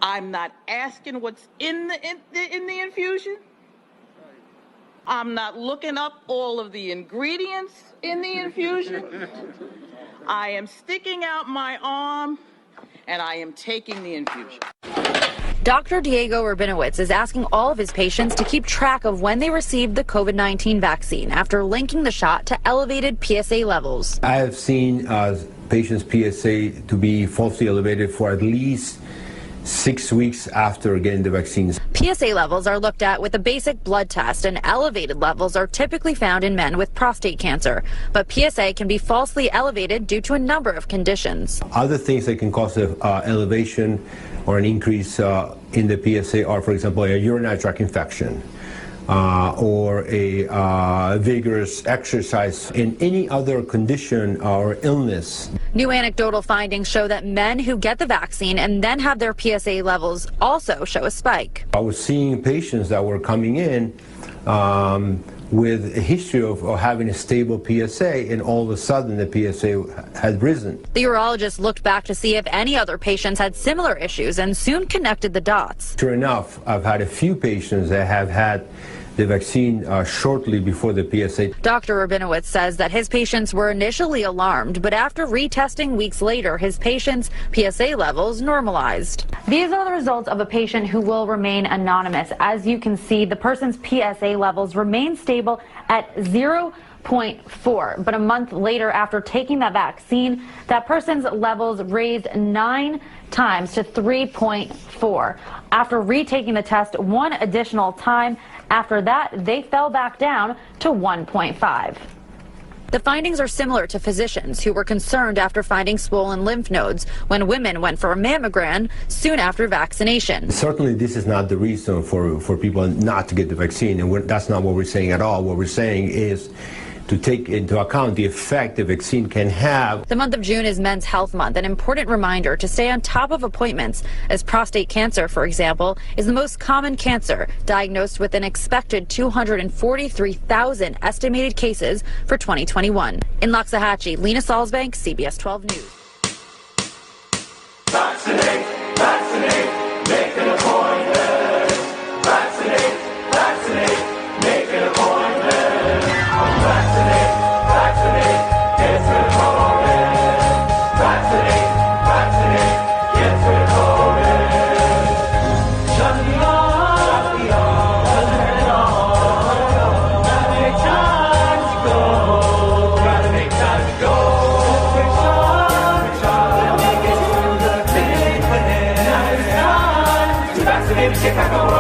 I'm not asking what's in the infusion. I'm not looking up all of the ingredients in the infusion. I am sticking out my arm and I am taking the infusion. Dr. Diego Rabinowitz is asking all of his patients to keep track of when they received the COVID-19 vaccine after linking the shot to elevated PSA levels. I have seen patients' PSA to be falsely elevated for at least 6 weeks after getting the vaccines. PSA levels are looked at with a basic blood test, and elevated levels are typically found in men with prostate cancer. But PSA can be falsely elevated due to a number of conditions. Other things that can cause an elevation or an increase in the PSA are, for example, a urinary tract infection or a vigorous exercise in any other condition or illness. New anecdotal findings show that men who get the vaccine and then have their PSA levels also show a spike. I was seeing patients that were coming in with a history of having a stable PSA, and all of a sudden the PSA had risen. The urologist looked back to see if any other patients had similar issues and soon connected the dots. Sure enough, I've had a few patients that have had the vaccine shortly before the PSA. Dr. Rabinowitz says that his patients were initially alarmed, but after retesting weeks later, his patients' PSA levels normalized. These are the results of a patient who will remain anonymous. As you can see, the person's PSA levels remain stable at 0.4, but a month later, after taking that vaccine, that person's levels raised 9 times to 3.4. After retaking the test one additional time, after that, they fell back down to 1.5. The findings are similar to physicians who were concerned after finding swollen lymph nodes when women went for a mammogram soon after vaccination. Certainly this is not the reason for people not to get the vaccine, and that's not what we're saying at all. What we're saying is to take into account the effect the vaccine can have. The month of June is Men's Health Month, an important reminder to stay on top of appointments, as prostate cancer, for example, is the most common cancer, diagnosed with an expected 243,000 estimated cases for 2021. In Loxahatchee, Lena Salzbank, CBS 12 News. Vaccinate, vaccinate, make an appointment. Vaccinate, vaccinate, make an appointment. Vaccinate, vaccinate, get rid of COVID. Vaccinate, vaccinate, get rid of COVID. Shut the arm, turn it on. Gotta make time to go. Gotta make time to go. Make it to the clinic. Now it's time to vaccinate and get back on.